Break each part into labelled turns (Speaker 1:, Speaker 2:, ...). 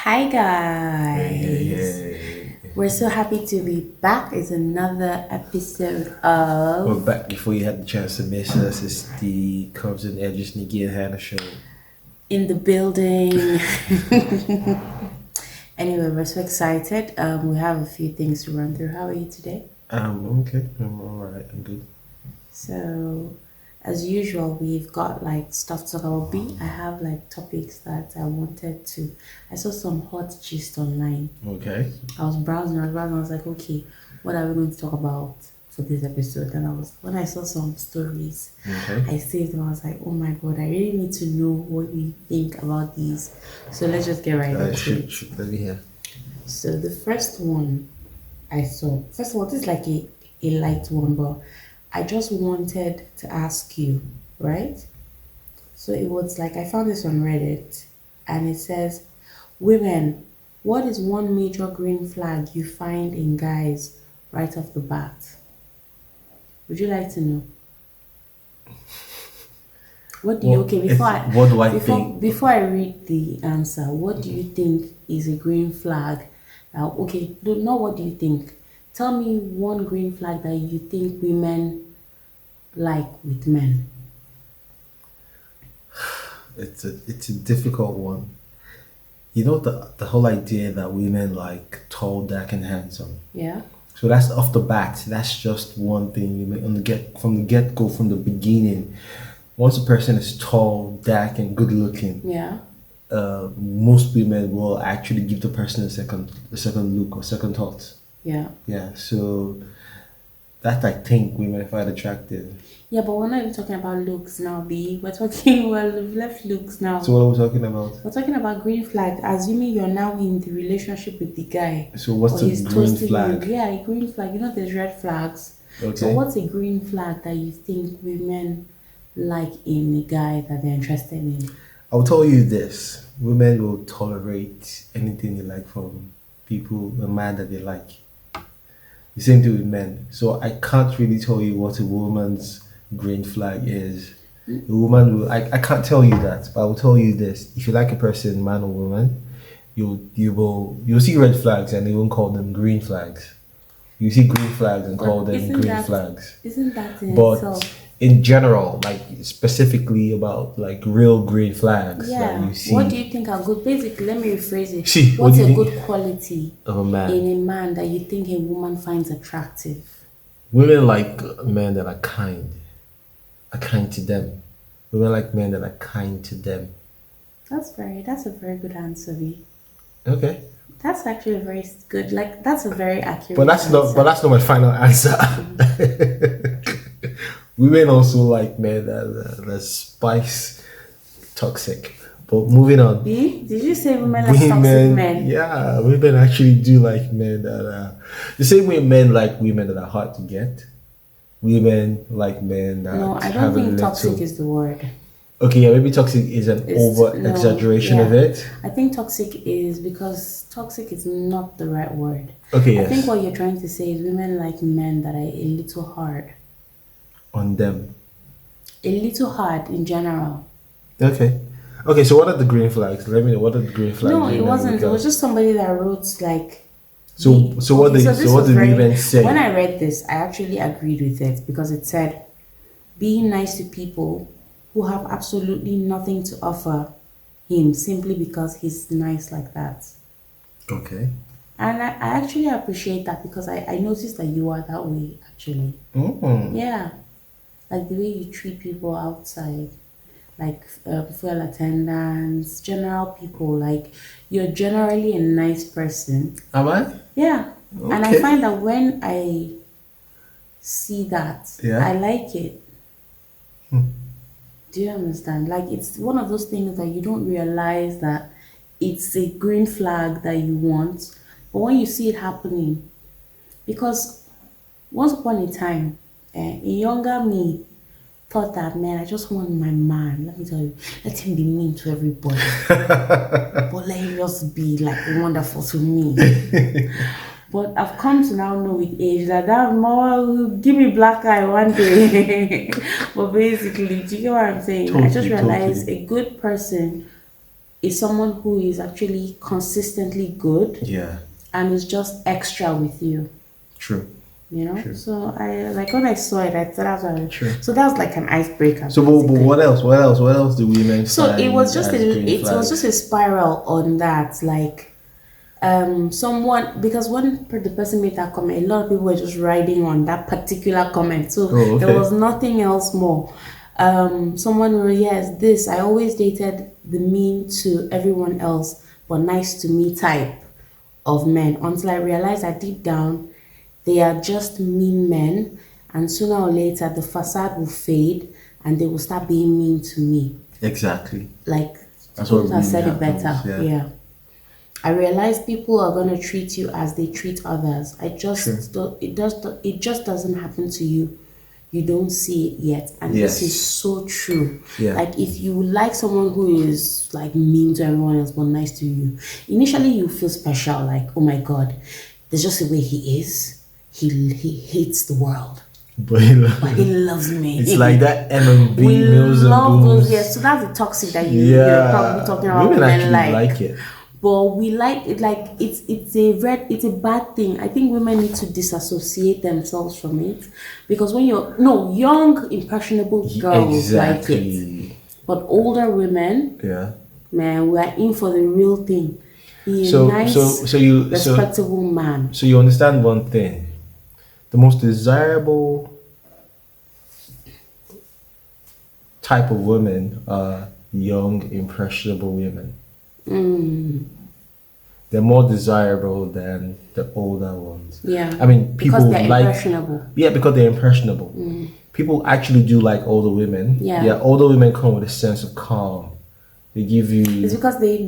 Speaker 1: Hi
Speaker 2: Hey, hey,
Speaker 1: guys.
Speaker 2: hey.
Speaker 1: We're so happy to be back. It's another episode
Speaker 2: Well,
Speaker 1: of
Speaker 2: back before you had the chance to miss us, it's the Curves and Edges Nikki and Hannah show.
Speaker 1: In the Building. Anyway, we're so excited. We have a few things to run through. How are you today?
Speaker 2: I'm okay. I'm alright. I'm good.
Speaker 1: So, as usual, we've got like stuff to talk about. I have like topics that I wanted to. I saw some hot gist online.
Speaker 2: Okay.
Speaker 1: I was like, okay, what are we going to talk about for this episode? And when I saw some stories,
Speaker 2: Okay.
Speaker 1: I saved them. I was like, oh my god, I really need to know what you think about these. So let's just get right into
Speaker 2: Shoot,
Speaker 1: it.
Speaker 2: shoot. Let me hear.
Speaker 1: So the first one I saw, first of all, this is like a light one, but I just wanted to ask you, right? So it was like I found this on Reddit and it says, women, what is one major green flag you find in guys right off the bat? Would you like to know? What do you
Speaker 2: Well,
Speaker 1: okay
Speaker 2: what do I think?
Speaker 1: before I read the answer, what do you think is a green flag? Now, okay, not what do you think. Tell me one green flag that you think women like with men.
Speaker 2: It's a difficult one. You know the whole idea that women like tall, dark, and handsome.
Speaker 1: Yeah?
Speaker 2: So that's off the bat. That's just one thing you make on the get go from the beginning. Once a person is tall, dark, and good looking,
Speaker 1: Yeah.
Speaker 2: most women will actually give the person a second look or second thought.
Speaker 1: Yeah.
Speaker 2: Yeah, so that I think women find attractive.
Speaker 1: Yeah, but we're not even talking about looks now, B. We're talking, well, we've left looks
Speaker 2: So
Speaker 1: now.
Speaker 2: what are we talking about?
Speaker 1: We're talking about green flag, assuming you're now in the relationship with the guy
Speaker 2: So what's
Speaker 1: or
Speaker 2: a
Speaker 1: he's
Speaker 2: green
Speaker 1: toasting you.
Speaker 2: flag?
Speaker 1: Yeah, a green flag. You know, there's red flags. So,
Speaker 2: Okay,
Speaker 1: what's a green flag that you think women like in a guy that they're interested in?
Speaker 2: I'll tell you this: women will tolerate anything they like from people, a man that they like. The same thing with men. So I can't really tell you what a woman's green flag is. A woman will. I can't tell you that, but I will tell you this: if you like a person, man or woman, you'll see red flags and they won't call them green flags. You see green flags and call
Speaker 1: But
Speaker 2: them green flags.
Speaker 1: isn't that in
Speaker 2: But
Speaker 1: itself?
Speaker 2: in general, like specifically about like real green flags that
Speaker 1: Yeah.
Speaker 2: you
Speaker 1: What do
Speaker 2: see.
Speaker 1: you think are good? Basically, let me rephrase it.
Speaker 2: See, what
Speaker 1: What's
Speaker 2: do you
Speaker 1: a good
Speaker 2: think
Speaker 1: quality
Speaker 2: of a
Speaker 1: in
Speaker 2: man?
Speaker 1: a man that you think a woman finds attractive?
Speaker 2: Women like men that are kind to them. Women like men that are kind to them.
Speaker 1: That's a very good answer, V.
Speaker 2: Okay.
Speaker 1: That's actually a very good, like, that's a very
Speaker 2: But
Speaker 1: accurate
Speaker 2: that's
Speaker 1: answer.
Speaker 2: not my final answer. Women also like men that spice toxic. But moving on.
Speaker 1: B, did you say women like toxic
Speaker 2: Women,
Speaker 1: men?
Speaker 2: yeah, women actually do like men that are the same way men like women that are hard to get. Women like men
Speaker 1: No,
Speaker 2: that
Speaker 1: I don't
Speaker 2: have a
Speaker 1: think toxic
Speaker 2: little.
Speaker 1: is the word.
Speaker 2: Okay, yeah, maybe toxic is an
Speaker 1: It's
Speaker 2: over
Speaker 1: no,
Speaker 2: exaggeration of
Speaker 1: yeah.
Speaker 2: it.
Speaker 1: I think toxic is because toxic is not the right word.
Speaker 2: Okay,
Speaker 1: I think
Speaker 2: yes,
Speaker 1: what you're trying to say is women like men that are a little hard.
Speaker 2: on them.
Speaker 1: A little hard in general.
Speaker 2: Okay, okay. So what are the green flags? Let me know what are the green flags
Speaker 1: No, it
Speaker 2: women
Speaker 1: wasn't.
Speaker 2: look
Speaker 1: It was
Speaker 2: at.
Speaker 1: just somebody that wrote like
Speaker 2: So what
Speaker 1: okay,
Speaker 2: they
Speaker 1: so
Speaker 2: so
Speaker 1: this
Speaker 2: what
Speaker 1: was
Speaker 2: do
Speaker 1: very
Speaker 2: women
Speaker 1: when
Speaker 2: say?
Speaker 1: I read this, I actually agreed with it because it said being nice to people who have absolutely nothing to offer him simply because he's nice like that.
Speaker 2: Okay.
Speaker 1: And I actually appreciate that because I noticed that you are that way actually.
Speaker 2: Mm.
Speaker 1: Yeah. Like the way you treat people outside, like fuel attendants, general people, like you're generally a nice person.
Speaker 2: Am I?
Speaker 1: Yeah. And I
Speaker 2: Okay.
Speaker 1: find that when I see that, I
Speaker 2: Yeah.
Speaker 1: like it. Do you understand? Like it's one of those things that you don't realize that it's a green flag that you want, but when you see it happening, because once upon a time, a younger me thought that man, I just want my man. Let me tell you, let him be mean to everybody, but let him just be like wonderful to me. But I've come to now know with age that that more will give me black eye one day. But basically, do you get what I'm saying? I just
Speaker 2: Totally,
Speaker 1: realized
Speaker 2: totally.
Speaker 1: a good person, is someone who is actually consistently good
Speaker 2: Yeah.
Speaker 1: and is just extra with you.
Speaker 2: True.
Speaker 1: You know,
Speaker 2: True.
Speaker 1: so I like when I saw it, I thought that was
Speaker 2: True.
Speaker 1: so that was like an icebreaker,
Speaker 2: So, but
Speaker 1: basically.
Speaker 2: what else? What else? What else do women
Speaker 1: So it was
Speaker 2: find
Speaker 1: just
Speaker 2: as green
Speaker 1: a
Speaker 2: flags?
Speaker 1: spiral on that, like someone, because when the person made that comment, a lot of people were just riding on that particular comment, so
Speaker 2: Oh,
Speaker 1: there
Speaker 2: okay.
Speaker 1: was nothing else more. Someone wrote, yes, this, I always dated the mean to everyone else but nice to me type of men until I realized that deep down they are just mean men, and sooner or later the facade will fade and they will start being mean to me.
Speaker 2: Exactly.
Speaker 1: Like,
Speaker 2: That's what
Speaker 1: couldn't have
Speaker 2: really
Speaker 1: said it
Speaker 2: happens.
Speaker 1: better.
Speaker 2: Yeah.
Speaker 1: Yeah. I realize people are gonna treat you as they treat others.
Speaker 2: True.
Speaker 1: It just doesn't happen to you. You don't see it yet, and this is
Speaker 2: Yes.
Speaker 1: so true.
Speaker 2: Yeah.
Speaker 1: Like if you like someone who is like mean to everyone else but nice to you, initially you feel special. Like, oh my god, there's just the way he is. He hates the world,
Speaker 2: But
Speaker 1: but he loves me.
Speaker 2: it's like that M&B
Speaker 1: We
Speaker 2: Mills and
Speaker 1: love those.
Speaker 2: Booms.
Speaker 1: Yes, so that's the toxic that you're probably
Speaker 2: Yeah.
Speaker 1: talking about.
Speaker 2: Women
Speaker 1: Women
Speaker 2: actually like
Speaker 1: like,
Speaker 2: it.
Speaker 1: but we like it. Like it's a bad thing. I think women need to disassociate themselves from it, because when you're no young impressionable girls like it,
Speaker 2: Exactly.
Speaker 1: but older women,
Speaker 2: Yeah.
Speaker 1: man, we are in for the real thing. Be a
Speaker 2: So so
Speaker 1: nice,
Speaker 2: so you so
Speaker 1: respectable man.
Speaker 2: so you understand one thing. The most desirable type of women are young, impressionable women. They're more desirable than the older ones.
Speaker 1: Yeah,
Speaker 2: I mean,
Speaker 1: because
Speaker 2: people
Speaker 1: they're
Speaker 2: like,
Speaker 1: impressionable.
Speaker 2: yeah, because they're impressionable. People actually do like older women.
Speaker 1: Yeah.
Speaker 2: Yeah, older women come with a sense of calm. They give
Speaker 1: It's
Speaker 2: you,
Speaker 1: because they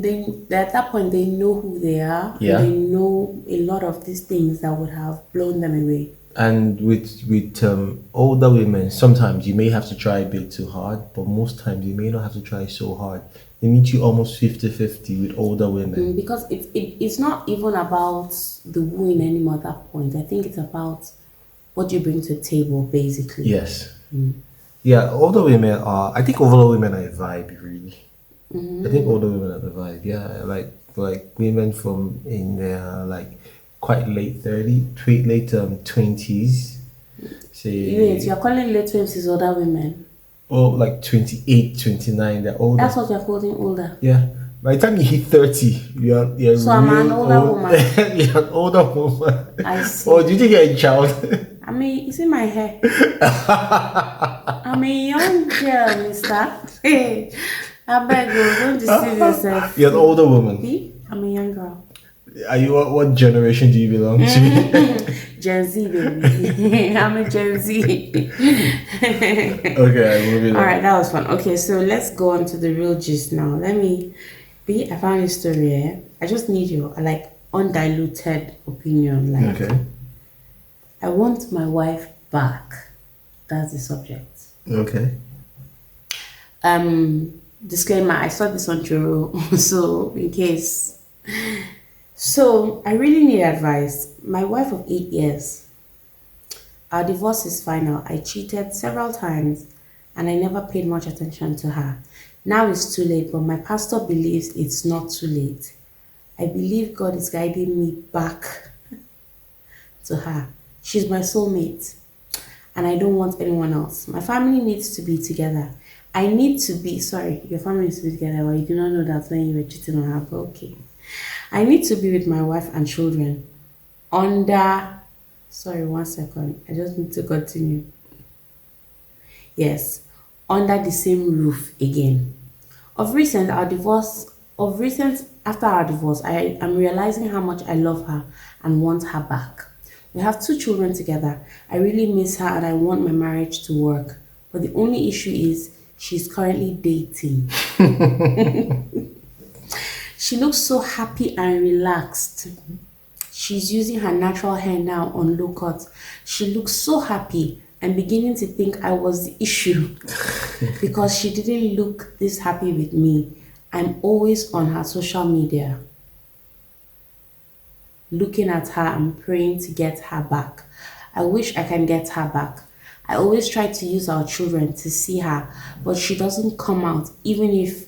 Speaker 1: at that point they know who they are, and
Speaker 2: yeah.
Speaker 1: they know a lot of these things that would have blown them away.
Speaker 2: And with older women, sometimes you may have to try a bit too hard, but most times you may not have to try so hard. They meet you almost 50-50 with older women.
Speaker 1: Because it's not even about the wooing anymore at that point. I think it's about what you bring to the table, basically.
Speaker 2: Yes. Yeah, older women are. I think older women are a vibe, really. I think older women are the vibe. Yeah, like women from in their like quite late 30, late 20s.
Speaker 1: Wait,
Speaker 2: Say,
Speaker 1: you're calling late 20s older women.
Speaker 2: oh, like 28, 29. They're older.
Speaker 1: That's what you're calling older.
Speaker 2: Yeah. By the time you hit 30, you're
Speaker 1: So I'm an
Speaker 2: real
Speaker 1: older
Speaker 2: old.
Speaker 1: woman.
Speaker 2: You're an older woman.
Speaker 1: I see.
Speaker 2: Or did you get a child?
Speaker 1: I mean, it's in my hair. I'm a young girl, mister. Hey, I beg you, don't deceive yourself.
Speaker 2: You're an older woman.
Speaker 1: See? I'm a young girl.
Speaker 2: Are you what generation do you belong to?
Speaker 1: Gen Z, baby. I'm a Gen Z.
Speaker 2: Okay, moving
Speaker 1: All
Speaker 2: on.
Speaker 1: right, that was fun. Okay, so let's go on to the real gist now. I found a story here. I just need your like undiluted opinion. Like,
Speaker 2: Okay.
Speaker 1: I want my wife back. That's the subject.
Speaker 2: Okay.
Speaker 1: Disclaimer, I saw this on Juro, so in case. So I really need advice. My wife of 8 years, our divorce is final. I cheated several times and I never paid much attention to her. Now it's too late, but my pastor believes it's not too late. I believe God is guiding me back to her. She's my soulmate and I don't want anyone else. My family needs to be together. I need to be, sorry, your family needs to be together, but you do not know that when you were cheating on her, but okay. I need to be with my wife and children under, sorry, 1 second. I just need to continue. Yes, under the same roof again. Of recent, after our divorce, I am realizing how much I love her and want her back. We have 2 children together. I really miss her and I want my marriage to work. But the only issue is she's currently dating. She looks so happy and relaxed. She's using her natural hair now on low cut. She looks so happy. I'm beginning to think I was the issue because she didn't look this happy with me. I'm always on her social media, looking at her and praying to get her back. I wish I can get her back. I always try to use our children to see her, but she doesn't come out, even if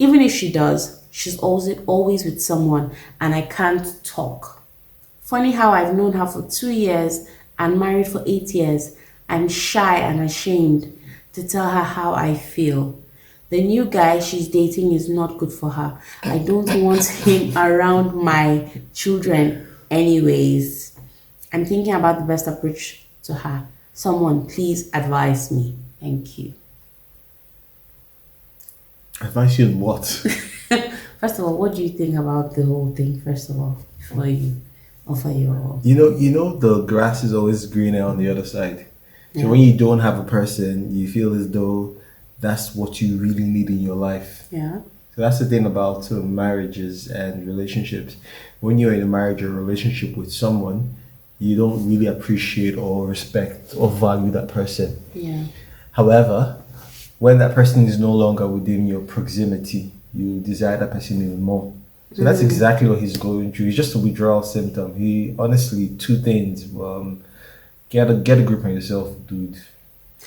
Speaker 1: Even if she does, she's always with someone and I can't talk. Funny how I've known her for 2 years and married for 8 years. I'm shy and ashamed to tell her how I feel. The new guy she's dating is not good for her. I don't want him around my children, anyways. I'm thinking about the best approach to her. Someone, please advise me. Thank you.
Speaker 2: Advice you on what?
Speaker 1: First of all, what do you think about the whole thing, first of all, before you offer your.
Speaker 2: The grass is always greener on the other side. So
Speaker 1: Yeah.
Speaker 2: when you don't have a person, you feel as though that's what you really need in your life.
Speaker 1: Yeah.
Speaker 2: So that's the thing about marriages and relationships. When you're in a marriage or relationship with someone, you don't really appreciate or respect or value that person.
Speaker 1: Yeah.
Speaker 2: However, when that person is no longer within your proximity, you desire that person even more. So that's exactly what he's going through. It's just a withdrawal symptom. He honestly, two things. Get a grip on yourself, dude.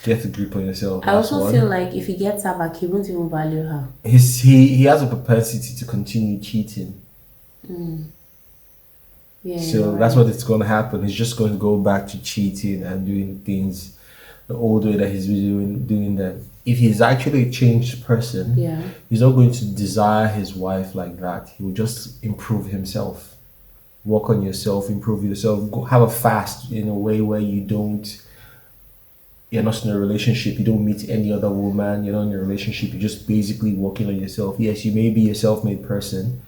Speaker 2: Get a grip on yourself.
Speaker 1: I
Speaker 2: That's
Speaker 1: also
Speaker 2: one.
Speaker 1: feel like if he gets her back, he won't even value her.
Speaker 2: He has a propensity to continue cheating.
Speaker 1: Yeah.
Speaker 2: So
Speaker 1: you're
Speaker 2: that's
Speaker 1: right.
Speaker 2: what it's going to happen. He's just going to go back to cheating and doing things the old way that he's been doing them. If he's actually a changed person,
Speaker 1: Yeah.
Speaker 2: he's not going to desire his wife like that. He will just improve himself. Work on yourself, improve yourself. Go have a fast in a way where you're not in a relationship, you don't meet any other woman, you're not in a relationship, you're just basically working on yourself. Yes, you may be a self-made person,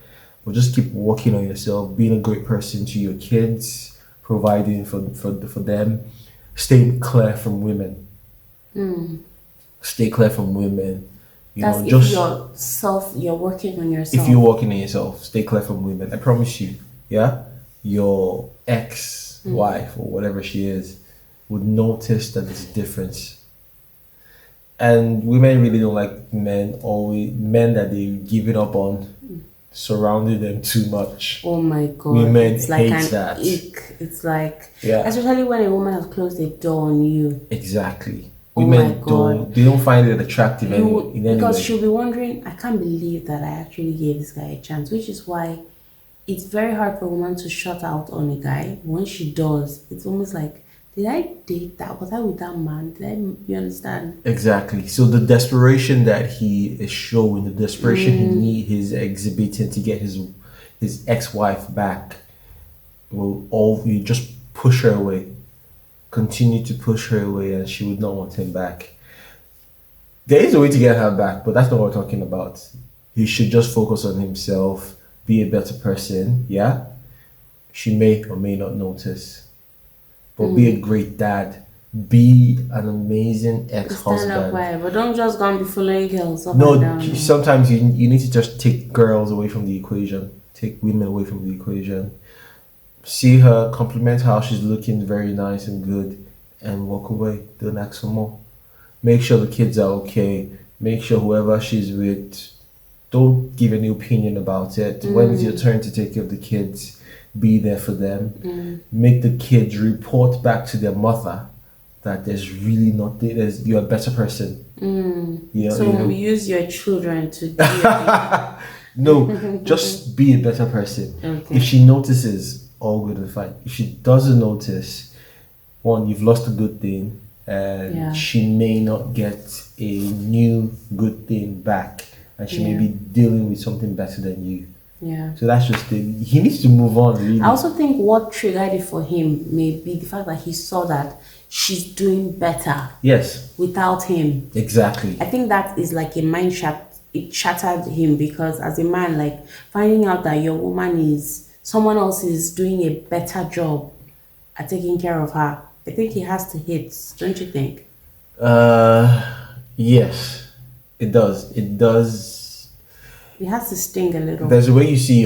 Speaker 2: but just keep working on yourself, being a great person to your kids, providing for them, staying clear from women. Stay clear from women.
Speaker 1: That's if
Speaker 2: Just
Speaker 1: you're working on yourself.
Speaker 2: if you're working on yourself, stay clear from women. I promise you, yeah, your ex-wife or whatever she is would notice that there's a difference. And women really don't like men that they give it up on, surrounding them too much.
Speaker 1: Oh my god.
Speaker 2: Women
Speaker 1: it's like
Speaker 2: hate
Speaker 1: an
Speaker 2: that.
Speaker 1: ick. It's like
Speaker 2: Yeah.
Speaker 1: especially when a woman has closed the door on you.
Speaker 2: Exactly.
Speaker 1: Oh
Speaker 2: Women
Speaker 1: my God.
Speaker 2: they don't find it attractive in any
Speaker 1: Because
Speaker 2: way.
Speaker 1: she'll be wondering, I can't believe that I actually gave this guy a chance, which is why it's very hard for a woman to shut out on a guy. When she does, it's almost like, did I date that? Was I with that man? You understand?
Speaker 2: Exactly. So the desperation that he is showing, the desperation he's exhibiting to get his ex-wife back, you just push her away. Continue to push her away, and she would not want him back. There is a way to get her back, but that's not what we're talking about. He should just focus on himself, be a better person. Yeah, she may or may not notice, but be a great dad. Be an amazing
Speaker 1: Stand up
Speaker 2: ex-husband.
Speaker 1: by, but don't just go and be following girls up
Speaker 2: No,
Speaker 1: and down.
Speaker 2: sometimes you need to just take girls away from the equation. Take women away from the equation. See her, compliment how she's looking very nice and good, and walk away. Don't ask for more. Make sure the kids are okay. Make sure whoever she's with, don't give any opinion about it. When it's your turn to take care of the kids, be there for them. Make the kids report back to their mother that there's really you're a better person.
Speaker 1: So use your children to do your
Speaker 2: No, just be a better person.
Speaker 1: Okay.
Speaker 2: If she notices, all good and fine. If she doesn't notice, one, you've lost a good thing, and she may not get a new good thing back, and she may be dealing with something better than you.
Speaker 1: Yeah.
Speaker 2: So that's just it. He needs to move on, really.
Speaker 1: I also think what triggered it for him may be the fact that he saw that she's doing better
Speaker 2: Yes,
Speaker 1: without him.
Speaker 2: exactly.
Speaker 1: I think that is like a mind it shattered him because as a man, like finding out that your woman someone else is doing a better job at taking care of her. I think he has to hit, don't you think?
Speaker 2: Yes, it does. It does.
Speaker 1: It has to sting a little.
Speaker 2: There's a way you see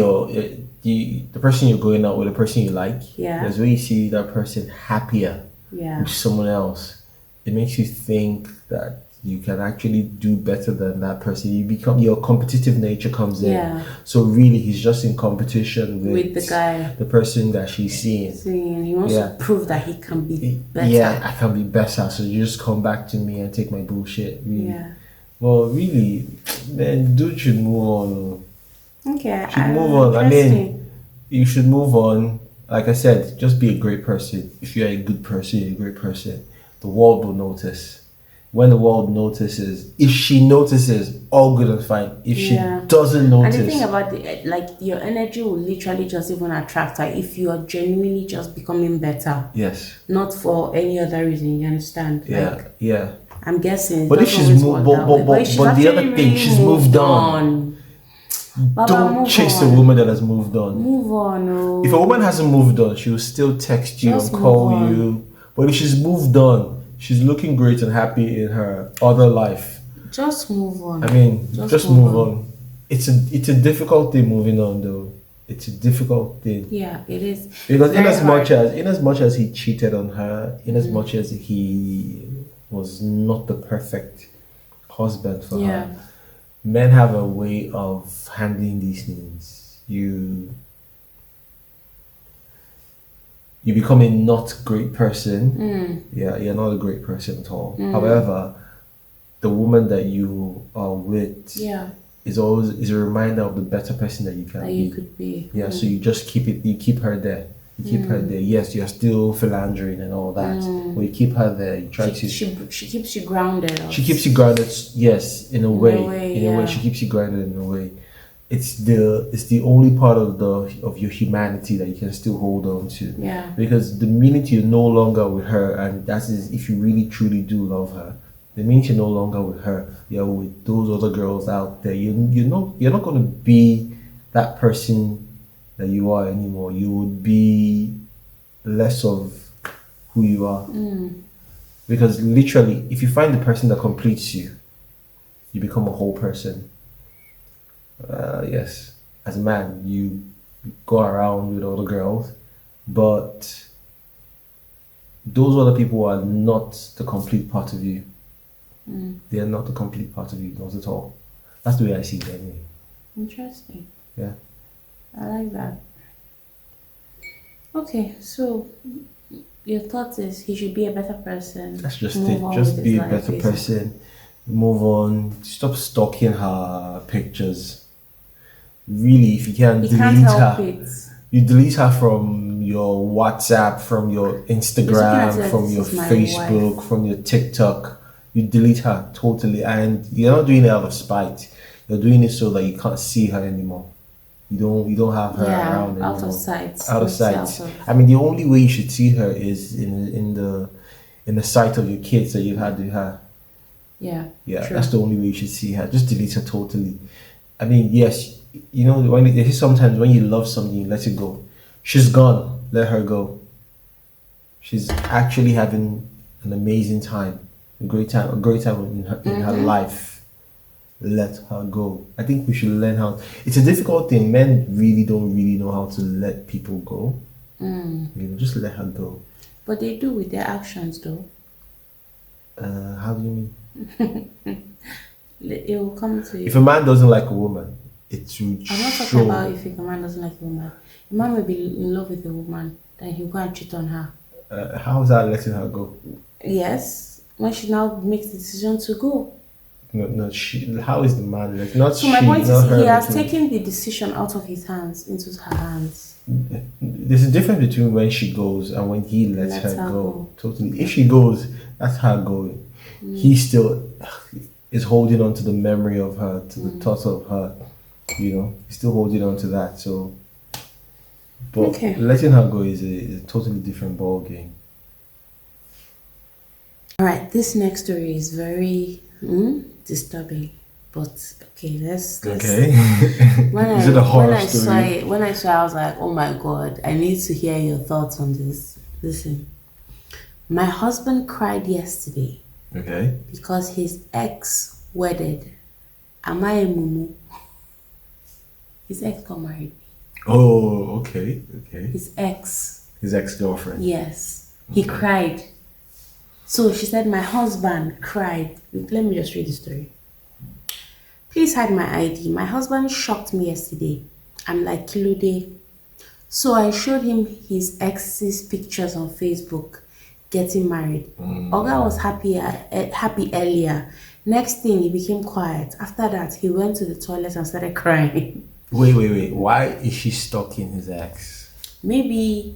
Speaker 2: the person you're going out with, the person you like.
Speaker 1: Yeah.
Speaker 2: There's a way you see that person happier
Speaker 1: Yeah.
Speaker 2: with someone else. It makes you think that you can actually do better than that person. Your competitive nature comes in.
Speaker 1: Yeah.
Speaker 2: So really, he's just in competition
Speaker 1: With the guy.
Speaker 2: the person that she's seeing.
Speaker 1: Seeing, he wants to prove that he can be better.
Speaker 2: Yeah, I can be better. So you just come back to me and take my bullshit. Really.
Speaker 1: Yeah.
Speaker 2: Well, really, man, dude should move on.
Speaker 1: Okay,
Speaker 2: Should move on. I mean,
Speaker 1: interesting.
Speaker 2: you should move on. Like I said, just be a great person. If you're a good person, you're a great person. The world will notice. When the world notices, if she notices, all good and fine. If she
Speaker 1: Yeah.
Speaker 2: doesn't
Speaker 1: And the thing
Speaker 2: notice,
Speaker 1: about like your energy will literally just even attract her if you are genuinely just becoming better,
Speaker 2: yes,
Speaker 1: not for any other reason. You understand?
Speaker 2: yeah,
Speaker 1: Like
Speaker 2: yeah.
Speaker 1: I'm guessing it
Speaker 2: But if
Speaker 1: doesn't
Speaker 2: she's
Speaker 1: always
Speaker 2: moved,
Speaker 1: work that way. But if she's
Speaker 2: but the
Speaker 1: actually
Speaker 2: other thing,
Speaker 1: really
Speaker 2: she's
Speaker 1: moved
Speaker 2: moved on.
Speaker 1: on, Baba,
Speaker 2: Don't
Speaker 1: move
Speaker 2: chase a woman
Speaker 1: on,
Speaker 2: that has moved on.
Speaker 1: move on.
Speaker 2: If a
Speaker 1: Oh,
Speaker 2: woman hasn't moved on, she will still text you and
Speaker 1: just move
Speaker 2: call
Speaker 1: on.
Speaker 2: you. But if she's moved on, she's looking great and happy in her other life.
Speaker 1: Just move
Speaker 2: I
Speaker 1: on.
Speaker 2: mean,
Speaker 1: Just
Speaker 2: just
Speaker 1: move
Speaker 2: move
Speaker 1: on.
Speaker 2: on. It's a difficult thing moving on though. It's a difficult thing.
Speaker 1: Yeah, it is. It's
Speaker 2: Because
Speaker 1: very hard.
Speaker 2: in as much as he cheated on her, in as much as he was not the perfect husband for
Speaker 1: Yeah.
Speaker 2: her, men have a way of handling these things. You become a not great person. Yeah, you're not a great person at all. However, the woman that you are with
Speaker 1: Yeah.
Speaker 2: is a reminder of the better person that you can
Speaker 1: That you
Speaker 2: be.
Speaker 1: could be.
Speaker 2: Yeah, so you just you keep her there. You keep her there. Yes, you're still philandering and all that, but you keep her there. You try to.
Speaker 1: She keeps you grounded.
Speaker 2: She keeps you grounded. Yes, in a way. In a way,
Speaker 1: Yeah.
Speaker 2: she keeps you grounded in a way. It's the only part of your humanity that you can still hold on to.
Speaker 1: Yeah.
Speaker 2: Because the minute you're no longer with her, and that is if you really truly do love her, the minute you're no longer with her, you're with those other girls out there. You're not going to be that person that you are anymore. You would be less of who you are. Because literally, if you find the person that completes you, you become a whole person. Yes, as a man, you go around with other girls, but those other people are not the complete part of you. They are not the complete part of you, not at all. That's the way I see it anyway.
Speaker 1: Interesting.
Speaker 2: Yeah.
Speaker 1: I like that. Okay, so your thought is he should be a better person.
Speaker 2: That's just
Speaker 1: Move
Speaker 2: it.
Speaker 1: on with
Speaker 2: Just
Speaker 1: his
Speaker 2: be a
Speaker 1: life,
Speaker 2: better
Speaker 1: basically.
Speaker 2: person. Move on. Stop stalking her pictures. Really, if you can,
Speaker 1: He can't
Speaker 2: delete
Speaker 1: help
Speaker 2: her.
Speaker 1: it.
Speaker 2: You delete her from your WhatsApp, from your
Speaker 1: He's looking at
Speaker 2: Instagram,
Speaker 1: it
Speaker 2: from
Speaker 1: as
Speaker 2: your
Speaker 1: this is my wife.
Speaker 2: Facebook, from your TikTok. You delete her totally, and you're not doing it out of spite. You're doing it so that you can't see her anymore. You don't have her
Speaker 1: Yeah,
Speaker 2: around
Speaker 1: out of
Speaker 2: anymore.
Speaker 1: sight.
Speaker 2: Out of
Speaker 1: Let's say
Speaker 2: sight.
Speaker 1: out of.
Speaker 2: I mean, the only way you should see her is in the sight of your kids that you've had with her.
Speaker 1: Yeah,
Speaker 2: Yeah,
Speaker 1: true.
Speaker 2: that's the only way you should see her. Just delete her totally. I mean, yes, sometimes when you love something, you let it go. She's gone. Let her go. She's actually having an amazing time, a great time in her life. Let her go. I think we should learn how. It's a difficult thing. Men really don't really know how to let people go. Just let her go.
Speaker 1: But they do with their actions, though.
Speaker 2: How do you mean?
Speaker 1: It will come to
Speaker 2: If a
Speaker 1: you.
Speaker 2: man doesn't like a woman, it will
Speaker 1: I'm not talking about
Speaker 2: show.
Speaker 1: if a man doesn't like a woman. A man will be in love with a woman, then he'll go and cheat on her.
Speaker 2: How is that letting her go?
Speaker 1: Yes, when she now makes the decision to go.
Speaker 2: No, no, she. How is the man letting? Not
Speaker 1: So my
Speaker 2: she,
Speaker 1: point is,
Speaker 2: not her.
Speaker 1: he has
Speaker 2: Letting.
Speaker 1: taken the decision out of his hands into her hands.
Speaker 2: There's a difference between when she goes and when he lets
Speaker 1: Lets
Speaker 2: her
Speaker 1: her
Speaker 2: go.
Speaker 1: go.
Speaker 2: Totally. If she goes, that's her going. He still is holding on to the memory of her, to the thought of her. He's still holding on to that. So, but
Speaker 1: Okay.
Speaker 2: letting her go is a totally different ball game.
Speaker 1: All right, this next story is very disturbing, but okay, let's.
Speaker 2: Okay.
Speaker 1: When
Speaker 2: Is it a horror
Speaker 1: I saw
Speaker 2: story?
Speaker 1: it, I was like, oh my god, I need to hear your thoughts on this. Listen, my husband cried yesterday
Speaker 2: Okay.
Speaker 1: because his ex wedded. Am I a mumu? His ex got married.
Speaker 2: Oh, okay. Okay.
Speaker 1: His ex,
Speaker 2: His ex-girlfriend.
Speaker 1: yes, he cried. So she said, my husband cried. Let me just read the story. Please hide my ID. My husband shocked me yesterday. I'm like Kilude. So I showed him his ex's pictures on Facebook getting married. Oga was happy earlier. Next thing, he became quiet. After that, he went to the toilet and started crying.
Speaker 2: Wait. Why is she stalking his ex?
Speaker 1: Maybe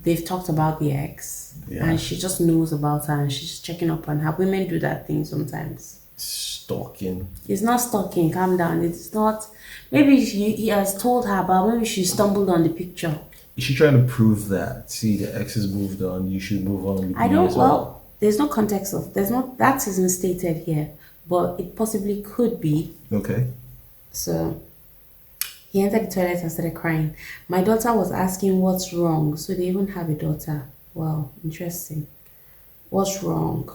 Speaker 1: they've talked about the ex
Speaker 2: Yeah.
Speaker 1: and she just knows about her and she's checking up on her. Women do that thing sometimes.
Speaker 2: Stalking.
Speaker 1: It's not stalking, calm down. It's not. Maybe he has told her, but maybe she stumbled on the picture.
Speaker 2: Is she trying to prove that? See, the ex has moved on. You should move on with
Speaker 1: I
Speaker 2: me
Speaker 1: don't,
Speaker 2: as well.
Speaker 1: well, there's no context of, there's not, that isn't stated here, but it possibly could be.
Speaker 2: Okay.
Speaker 1: So he entered the toilet and started crying. My daughter was asking what's wrong. So they even have a daughter. Wow, interesting. What's wrong?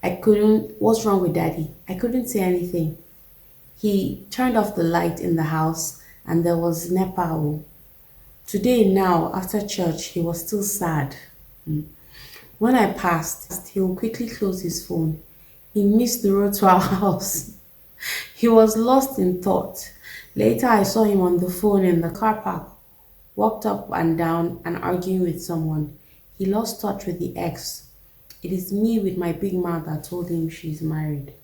Speaker 1: What's wrong with daddy? I couldn't say anything. He turned off the light in the house and there was NEPA. Oh. Today, now, after church, he was still sad. When I passed, he would quickly close his phone. He missed the road to our house. He was lost in thought. Later, I saw him on the phone in the car park, walked up and down and arguing with someone. He lost touch with the ex. It is me with my big mouth that told him she's married.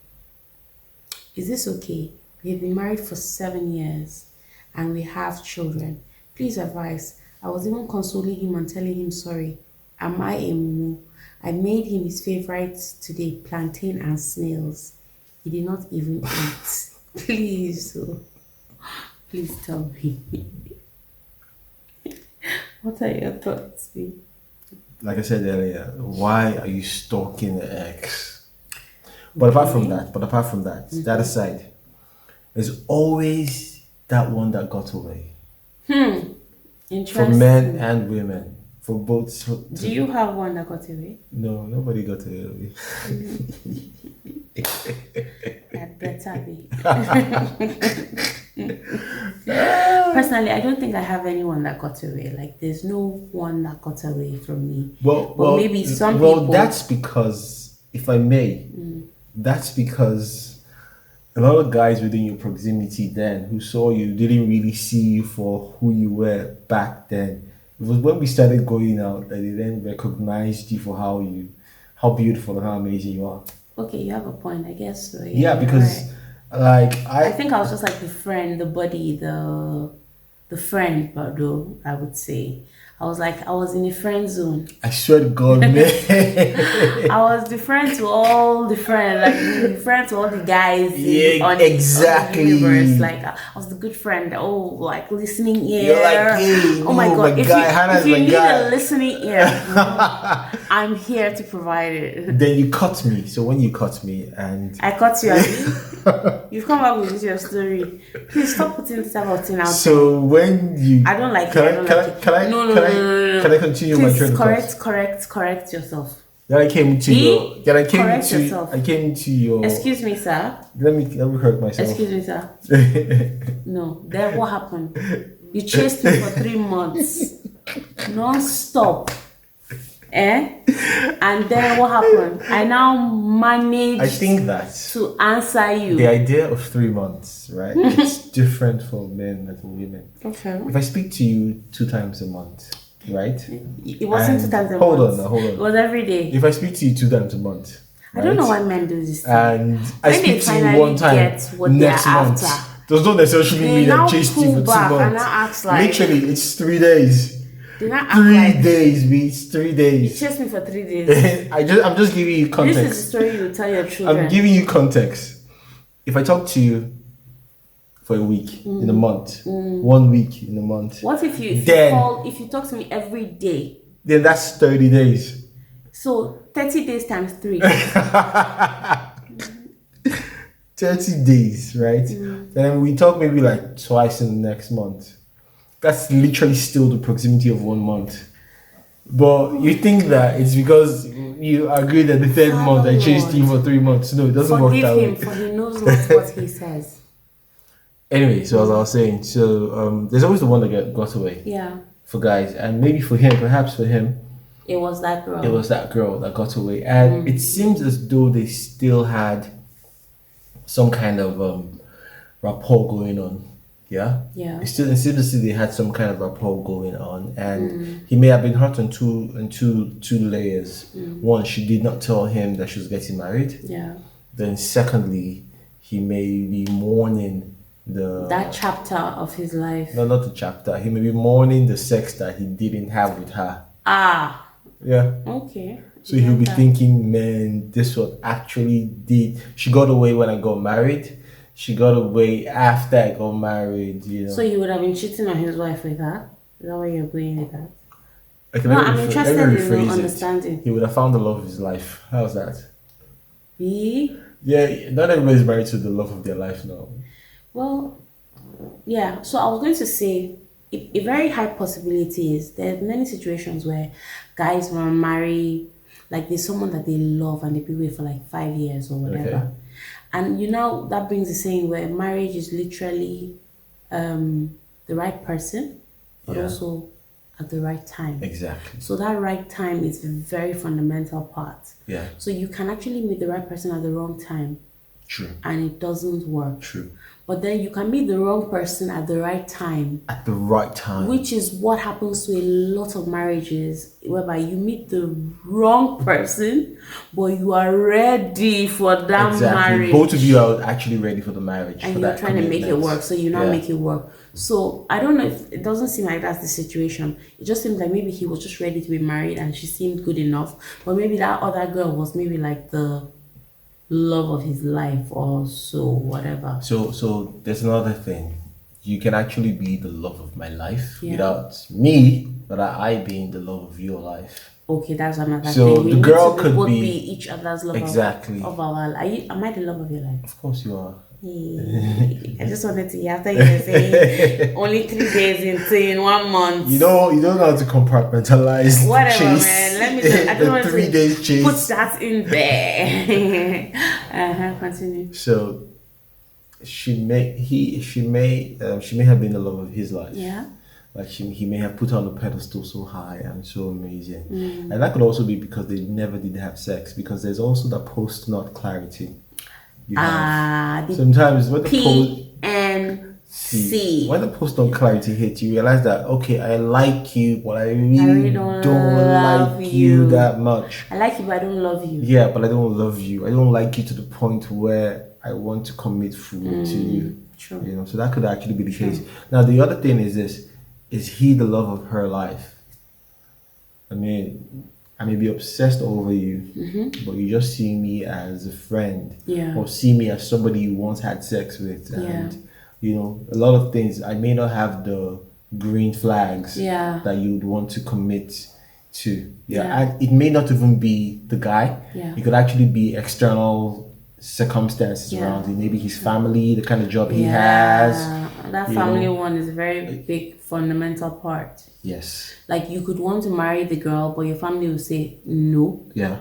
Speaker 1: Is this okay? We have been married for 7 years and we have children. Please advise. I was even consoling him and telling him sorry. Am I a mumu? I made him his favorites today, plantain and snails. He did not even eat. Please, oh, please tell me. What are your thoughts, babe?
Speaker 2: Like I said earlier, why are you stalking the ex? But apart from that, that aside, there's always that one that got away. For
Speaker 1: Interesting.
Speaker 2: men and women, for both.
Speaker 1: Do you have one that got away?
Speaker 2: No, nobody got away.
Speaker 1: That better be. Personally, I don't think I have anyone that got away. Like, there's no one that got away from me. But maybe some people.
Speaker 2: That's because, if I may, that's because a lot of guys within your proximity then who saw you didn't really see you for who you were back then. It was when we started going out that they then recognized you for how beautiful and how amazing you are.
Speaker 1: Okay, you have a point. I guess so.
Speaker 2: Yeah, because
Speaker 1: right.
Speaker 2: like
Speaker 1: I think I was just like the friend, the buddy, the friend, but though I would say I was in a friend zone.
Speaker 2: I swear to God, man.
Speaker 1: I was the friend to all the friends, like the friend to all the guys.
Speaker 2: Exactly.
Speaker 1: On the universe. Like I was the good friend. Oh, like listening ear.
Speaker 2: You're like, hey,
Speaker 1: oh my God! If you need
Speaker 2: guy.
Speaker 1: a listening ear, I'm here to provide it.
Speaker 2: Then you cut me. So when you cut me and
Speaker 1: I cut you. You've come up with your story. Please stop putting this type of thing out.
Speaker 2: So when you,
Speaker 1: I don't like
Speaker 2: it. Can I continue my train of thought?
Speaker 1: Correct yourself.
Speaker 2: Then I came to your. Then I came
Speaker 1: Correct
Speaker 2: to.
Speaker 1: yourself.
Speaker 2: I came to your.
Speaker 1: Excuse me, sir.
Speaker 2: Let me correct myself.
Speaker 1: Excuse me, sir. No. Then what happened? You chased me for 3 months, non-stop. And then what happened? I now managed.
Speaker 2: I think that
Speaker 1: to answer you.
Speaker 2: The idea of 3 months, right? It's different for men than for women.
Speaker 1: Okay.
Speaker 2: If I speak to you 2 times a month, right?
Speaker 1: It wasn't 2 times a month.
Speaker 2: Hold on.
Speaker 1: It was every day.
Speaker 2: If I speak to you 2 times a month,
Speaker 1: right? I don't know why men do this thing.
Speaker 2: And I speak to you 1 time next month. Does not necessarily mean I chased you for 2 months.
Speaker 1: And now ask like,
Speaker 2: literally, it's 3 days.
Speaker 1: 3
Speaker 2: days, it's 3 days.
Speaker 1: You chased me for 3 days.
Speaker 2: I'm just giving you context.
Speaker 1: This is the story you tell your children.
Speaker 2: I'm giving you context. If I talk to you for a week in a month, 1 week in a month.
Speaker 1: What if you talk to me every day?
Speaker 2: Then that's 30 days.
Speaker 1: So 30 days times 3.
Speaker 2: 30 days, right? Then we talk maybe like twice in the next month. That's literally still the proximity of 1 month. But you think that it's because you agreed that the 3rd month I chased you for 3 months. No, it doesn't work that way.
Speaker 1: Forgive him, for he knows not what he says.
Speaker 2: Anyway, so as I was saying, there's always the one that got away.
Speaker 1: Yeah.
Speaker 2: For guys, and maybe for him, perhaps for him,
Speaker 1: it was that girl.
Speaker 2: It was that girl that got away, and it seems as though they still had some kind of rapport going on. Yeah.
Speaker 1: Yeah.
Speaker 2: It seems as if they had some kind of rapport going on, and he may have been hurt on two layers. One, she did not tell him that she was getting married.
Speaker 1: Yeah.
Speaker 2: Then, secondly, he may be mourning
Speaker 1: That
Speaker 2: the
Speaker 1: chapter of his life.
Speaker 2: no, not the chapter. He may be mourning the sex that he didn't have with her.
Speaker 1: Ah.
Speaker 2: Yeah.
Speaker 1: Okay.
Speaker 2: So he'll be
Speaker 1: Okay.
Speaker 2: thinking, man, this what actually did. She got away when I got married. She got away after I got married. You know.
Speaker 1: So he would have been cheating on his wife with that? Is that where you're going with that?
Speaker 2: Okay,
Speaker 1: No,
Speaker 2: let me
Speaker 1: I'm
Speaker 2: rephr-
Speaker 1: interested
Speaker 2: let me
Speaker 1: in
Speaker 2: rephrase it.
Speaker 1: understanding.
Speaker 2: He would have found the love of his life. How's that?
Speaker 1: B.
Speaker 2: Yeah, not everybody's married to the love of their life now.
Speaker 1: Well, yeah. So I was going to say a very high possibility is there are many situations where guys will marry, like there's someone that they love and they've been with for like 5 years or whatever.
Speaker 2: Okay.
Speaker 1: And that brings the saying where marriage is literally the right person, but
Speaker 2: Yeah.
Speaker 1: also at the right time.
Speaker 2: Exactly.
Speaker 1: So that right time is a very fundamental part.
Speaker 2: Yeah.
Speaker 1: So you can actually meet the right person at the wrong time
Speaker 2: True.
Speaker 1: and it doesn't work.
Speaker 2: True.
Speaker 1: But then you can meet the wrong person at the right time,
Speaker 2: At the right time.
Speaker 1: which is what happens to a lot of marriages, whereby you meet the wrong person, but you are ready for that
Speaker 2: Exactly.
Speaker 1: marriage.
Speaker 2: Both of you are actually ready for the marriage.
Speaker 1: And
Speaker 2: for
Speaker 1: you're
Speaker 2: that
Speaker 1: trying to make it
Speaker 2: commitment.
Speaker 1: work, so you now
Speaker 2: Yeah.
Speaker 1: make it work. So I don't know if it doesn't seem like that's the situation. It just seems like maybe he was just ready to be married and she seemed good enough, but maybe that other girl was maybe like the love of his life or so whatever.
Speaker 2: So there's another thing. You can actually be the love of my life
Speaker 1: Yeah.
Speaker 2: without me, but I being the love of your life.
Speaker 1: Okay, that's another
Speaker 2: So
Speaker 1: thing. We
Speaker 2: the
Speaker 1: need
Speaker 2: girl
Speaker 1: to
Speaker 2: could
Speaker 1: both
Speaker 2: be-
Speaker 1: be each other's love
Speaker 2: Exactly.
Speaker 1: of our life. Am I the love of your life?
Speaker 2: Of course you are.
Speaker 1: Hey, I just wanted to hear after you were saying only 3 days in 1 month.
Speaker 2: You don't know how to compartmentalize the
Speaker 1: Whatever,
Speaker 2: chase.
Speaker 1: man. Let me just, I
Speaker 2: The
Speaker 1: just want
Speaker 2: 3 days
Speaker 1: to
Speaker 2: chase.
Speaker 1: put that in there. Continue.
Speaker 2: So she may have been the love of his life.
Speaker 1: Yeah.
Speaker 2: Like he may have put her on a pedestal so high and so amazing, and that could also be because they never did have sex. Because there's also the post-nut clarity. You have.
Speaker 1: The
Speaker 2: Sometimes when the post
Speaker 1: PNC.
Speaker 2: when the post-nut clarity hits, you realize that okay, I like you, but I really
Speaker 1: don't
Speaker 2: don't
Speaker 1: love
Speaker 2: like
Speaker 1: you.
Speaker 2: you that much.
Speaker 1: I like you, but I don't love you.
Speaker 2: Yeah, but I don't love you. I don't like you to the point where I want to commit fully to you.
Speaker 1: True.
Speaker 2: You know, so that could actually be the case. Now, the other thing is this: is he the love of her life? I mean, I may be obsessed over you, but you just see me as a friend,
Speaker 1: Yeah.
Speaker 2: or see me as somebody you once had sex with, and you know, a lot of things. I may not have the green flags
Speaker 1: Yeah.
Speaker 2: that you'd want to commit to.
Speaker 1: Yeah.
Speaker 2: And it may not even be the guy.
Speaker 1: Yeah.
Speaker 2: It could actually be external circumstances
Speaker 1: Yeah.
Speaker 2: around it. Maybe his family, the kind of job he has.
Speaker 1: That
Speaker 2: you
Speaker 1: family
Speaker 2: know.
Speaker 1: one is a very big fundamental part.
Speaker 2: Yes.
Speaker 1: Like you could want to marry the girl, but your family will say no,
Speaker 2: Yeah.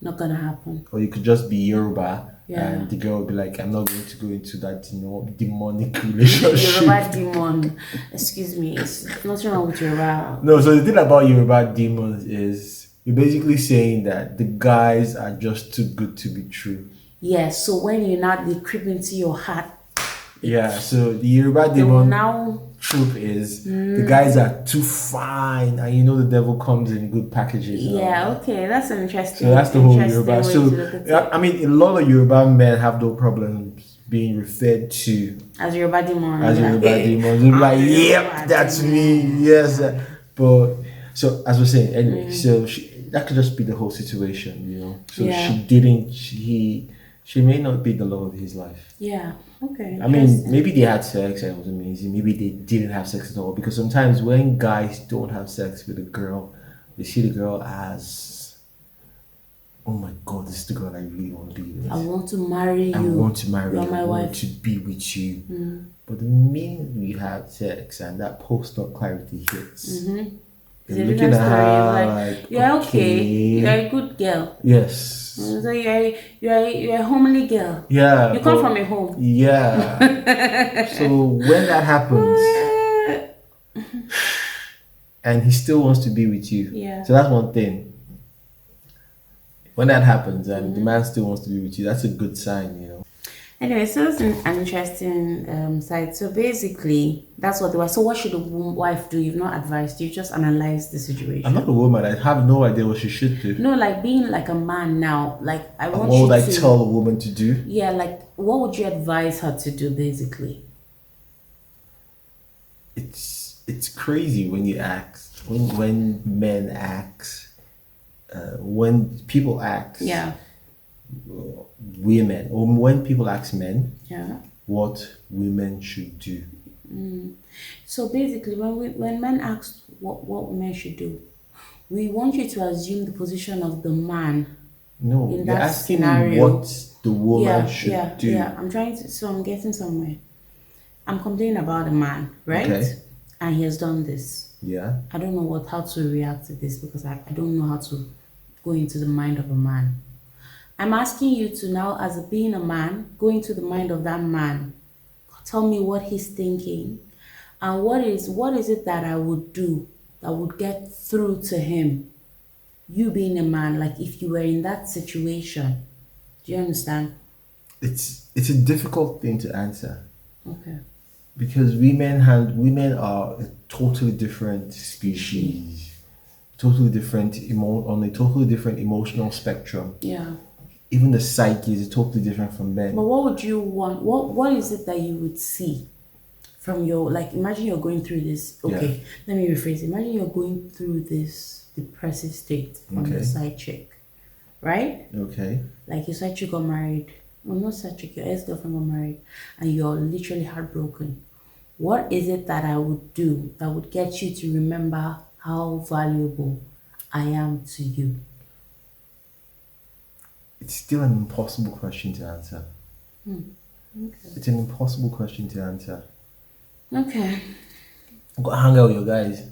Speaker 1: not gonna happen.
Speaker 2: Or you could just be Yoruba,
Speaker 1: Yeah.
Speaker 2: and the girl will be like, I'm not going to go into that, demonic relationship.
Speaker 1: Yoruba demon. Excuse me, it's nothing wrong with Yoruba.
Speaker 2: No, so the thing about Yoruba demons is you're basically saying that the guys are just too good to be true.
Speaker 1: Yes, so when they creep into your heart,
Speaker 2: Yeah, so the Yoruba
Speaker 1: they will
Speaker 2: demon
Speaker 1: now
Speaker 2: trope is the guys are too fine, and the devil comes in good packages. and all
Speaker 1: yeah,
Speaker 2: that.
Speaker 1: okay, that's interesting.
Speaker 2: So that's the whole
Speaker 1: Interesting
Speaker 2: Yoruba.
Speaker 1: way
Speaker 2: So
Speaker 1: to look at
Speaker 2: yeah,
Speaker 1: it.
Speaker 2: I mean, a lot of Yoruba men have no problems being referred to
Speaker 1: As Yoruba demon.
Speaker 2: as
Speaker 1: like,
Speaker 2: Yoruba
Speaker 1: hey,
Speaker 2: demons. They'll be like,
Speaker 1: I'm a
Speaker 2: yep,
Speaker 1: Yoruba
Speaker 2: that's
Speaker 1: demon."
Speaker 2: me. Yes, but so as we're saying, anyway, so that could just be the whole situation. So
Speaker 1: Yeah.
Speaker 2: she may not be the love of his life.
Speaker 1: Yeah. Okay.
Speaker 2: I mean,
Speaker 1: interesting.
Speaker 2: maybe they had sex and it was amazing. Maybe they didn't have sex at all. Because sometimes when guys don't have sex with a girl, they see the girl as, oh my God, this is the girl I really want to be with.
Speaker 1: I want to marry you.
Speaker 2: I want to marry
Speaker 1: You're
Speaker 2: you.
Speaker 1: my
Speaker 2: I want
Speaker 1: wife.
Speaker 2: to be with you. But the minute we have sex and that post-nut clarity hits,
Speaker 1: It's
Speaker 2: you're
Speaker 1: a
Speaker 2: looking
Speaker 1: different
Speaker 2: at
Speaker 1: story.
Speaker 2: her
Speaker 1: Like, you're okay. You're a good girl.
Speaker 2: Yes.
Speaker 1: So you're a homely girl.
Speaker 2: Yeah.
Speaker 1: You come
Speaker 2: but-
Speaker 1: from a home.
Speaker 2: Yeah. So when that happens, and he still wants to be with you.
Speaker 1: Yeah.
Speaker 2: So that's one thing. When that happens and the man still wants to be with you, that's a good sign.
Speaker 1: Anyway, so it's an interesting side. So basically, that's what they were. So what should a wife do? You've not advised. You just analyze the
Speaker 2: I'm not
Speaker 1: situation.
Speaker 2: a woman. I have no idea what she should do.
Speaker 1: No, like being like a man now. Like I
Speaker 2: What
Speaker 1: want you
Speaker 2: would I
Speaker 1: to.
Speaker 2: tell a woman to do?
Speaker 1: Yeah, like what would you advise her to do? Basically.
Speaker 2: It's crazy when you ask when men ask when people ask
Speaker 1: Yeah.
Speaker 2: women or when people ask men
Speaker 1: Yeah.
Speaker 2: what women should do.
Speaker 1: So basically, when men ask what women should do, we want you to assume the position of the man
Speaker 2: No,
Speaker 1: in
Speaker 2: you're
Speaker 1: that
Speaker 2: asking me
Speaker 1: scenario.
Speaker 2: what the woman should do.
Speaker 1: Yeah. I'm trying to. So I'm getting somewhere. I'm complaining about a man, right?
Speaker 2: Okay.
Speaker 1: And he has done this.
Speaker 2: Yeah.
Speaker 1: I don't know how to react to this because I don't know how to go into the mind of a man. I'm asking you to now, as a being a man, go into the mind of that man. Tell me what he's thinking and what is it that I would do that would get through to him. You being a man, like if you were in that situation. Do you understand?
Speaker 2: It's a difficult thing to answer
Speaker 1: Okay.
Speaker 2: because women are a totally different species, totally different on a totally different emotional spectrum.
Speaker 1: Yeah.
Speaker 2: Even the psyche is totally different from men.
Speaker 1: But what would you want? What is it that you would see from your, like, imagine you're going through this. Okay, let me rephrase. Imagine you're going through this depressive state from your
Speaker 2: Okay.
Speaker 1: side chick, right?
Speaker 2: Okay.
Speaker 1: Like your side chick got married. Well, not side chick, your ex-girlfriend got married and you're literally heartbroken. What is it that I would do that would get you to remember how valuable I am to you?
Speaker 2: It's still an impossible question to answer.
Speaker 1: Okay.
Speaker 2: It's an impossible question to answer.
Speaker 1: Okay.
Speaker 2: I've got to hang out with your guys.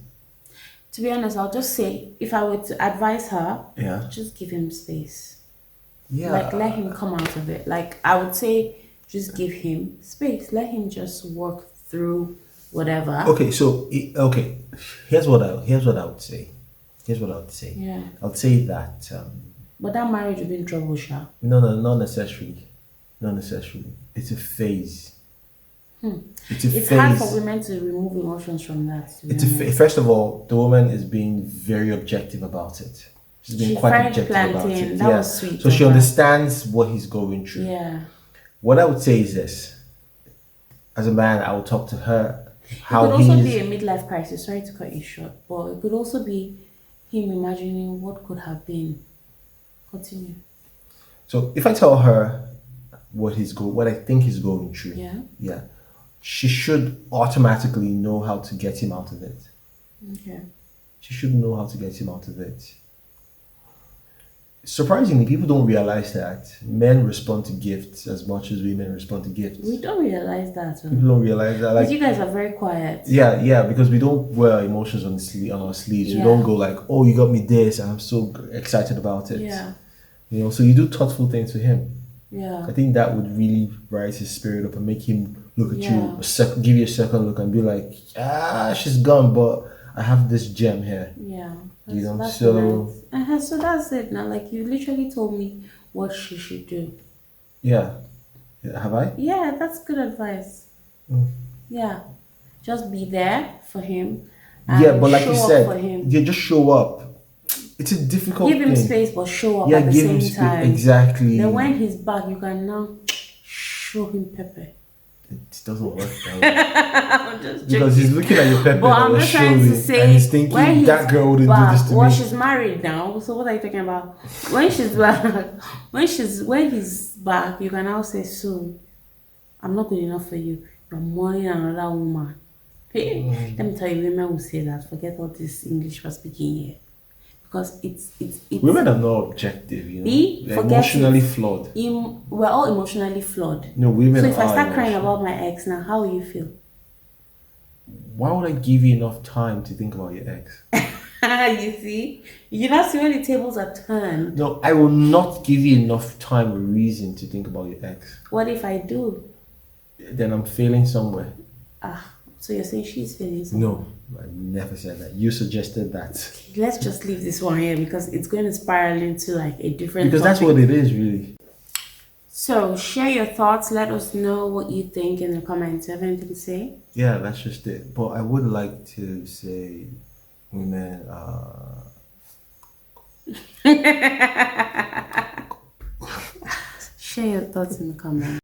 Speaker 1: To be honest, I'll just say if I were to advise her,
Speaker 2: Yeah.
Speaker 1: just give him space.
Speaker 2: Yeah.
Speaker 1: Like let him come out of it. Like I would say just give him space. Let him just work through whatever.
Speaker 2: Okay, so okay, here's what I would say. Here's what I would say.
Speaker 1: Yeah.
Speaker 2: I would say that
Speaker 1: But that marriage will be in trouble, Sha.
Speaker 2: no, not necessarily, not necessarily. It's a phase. It's a
Speaker 1: It's
Speaker 2: phase.
Speaker 1: hard for women to remove emotions from that. To be
Speaker 2: It's a
Speaker 1: honest.
Speaker 2: first of all, the woman is being very objective about it. She's being
Speaker 1: She
Speaker 2: quite
Speaker 1: fried
Speaker 2: objective about
Speaker 1: plantain.
Speaker 2: it.
Speaker 1: That
Speaker 2: Yeah.
Speaker 1: was sweet
Speaker 2: So
Speaker 1: of
Speaker 2: she
Speaker 1: her.
Speaker 2: understands what he's going through.
Speaker 1: Yeah.
Speaker 2: What I would say is this: as a man, I would talk to her
Speaker 1: It
Speaker 2: how
Speaker 1: could also
Speaker 2: he
Speaker 1: be
Speaker 2: is.
Speaker 1: a midlife crisis. Sorry to cut you short, but it could also be him imagining what could have been. Continue.
Speaker 2: So if I tell her what I think he's going through,
Speaker 1: Yeah.
Speaker 2: she should automatically know how to get him out of it.
Speaker 1: Okay.
Speaker 2: She should know how to get him out of it. Surprisingly, people don't realize that men respond to gifts as much as women respond to gifts.
Speaker 1: We don't realize that.
Speaker 2: People don't realize that.
Speaker 1: Because
Speaker 2: Like,
Speaker 1: you guys are very quiet.
Speaker 2: yeah, because we don't wear our emotions on our sleeves. We
Speaker 1: Yeah.
Speaker 2: don't go like, "Oh, you got me this," and I'm so excited about it.
Speaker 1: Yeah.
Speaker 2: You know, so you do thoughtful things for him.
Speaker 1: Yeah.
Speaker 2: I think that would really rise his spirit up and make him look at
Speaker 1: Yeah.
Speaker 2: you, give you a second look, and be like, she's gone, but I have this gem here.
Speaker 1: Yeah.
Speaker 2: You know,
Speaker 1: That's
Speaker 2: so-
Speaker 1: nice. So that's it now. Like you literally told me what she should do.
Speaker 2: Yeah. Have I?
Speaker 1: Yeah, that's good advice. Yeah. Just be there for him. And
Speaker 2: Yeah, but like
Speaker 1: show
Speaker 2: you
Speaker 1: up
Speaker 2: said,
Speaker 1: for him.
Speaker 2: yeah, just show up. It's a difficult
Speaker 1: Give him
Speaker 2: thing.
Speaker 1: space, but show up
Speaker 2: Yeah,
Speaker 1: at the
Speaker 2: give
Speaker 1: same
Speaker 2: him space.
Speaker 1: time.
Speaker 2: Exactly.
Speaker 1: Then when he's back, you can now show him pepper.
Speaker 2: It doesn't work that way.
Speaker 1: I'm just
Speaker 2: Because he's looking at your pepper
Speaker 1: But
Speaker 2: that
Speaker 1: I'm
Speaker 2: you're
Speaker 1: just trying
Speaker 2: showing,
Speaker 1: to say,
Speaker 2: and he's thinking,
Speaker 1: when he's
Speaker 2: that girl wouldn't do
Speaker 1: back,
Speaker 2: this to
Speaker 1: well,
Speaker 2: me.
Speaker 1: she's married now. So what are you talking about? When she's back, when he's back, you can now say, "So, I'm not good enough for you. You're mourning another woman." Hey, let me tell you, women will say that. Forget all this English we're speaking here, because it's
Speaker 2: Women are not objective, you know. They're
Speaker 1: forget
Speaker 2: emotionally
Speaker 1: it.
Speaker 2: flawed.
Speaker 1: We're all emotionally flawed.
Speaker 2: No, women
Speaker 1: So if I
Speaker 2: are
Speaker 1: start crying
Speaker 2: emotional.
Speaker 1: about my ex now, how will you feel?
Speaker 2: Why would I give you enough time to think about your ex?
Speaker 1: You see, you not see when the tables are turned.
Speaker 2: No, I will not give you enough time or reason to think about your ex.
Speaker 1: What if I do?
Speaker 2: Then I'm failing somewhere.
Speaker 1: So you're saying she's feeling something?
Speaker 2: No, I never said that. You suggested that.
Speaker 1: Let's just leave this one here because it's going to spiral into like a different
Speaker 2: Because that's
Speaker 1: topic.
Speaker 2: what it is, really.
Speaker 1: So share your thoughts. Let us know what you think in the comments. Have anything to say?
Speaker 2: Yeah, that's just it. But I would like to say women
Speaker 1: Share your thoughts in the comments.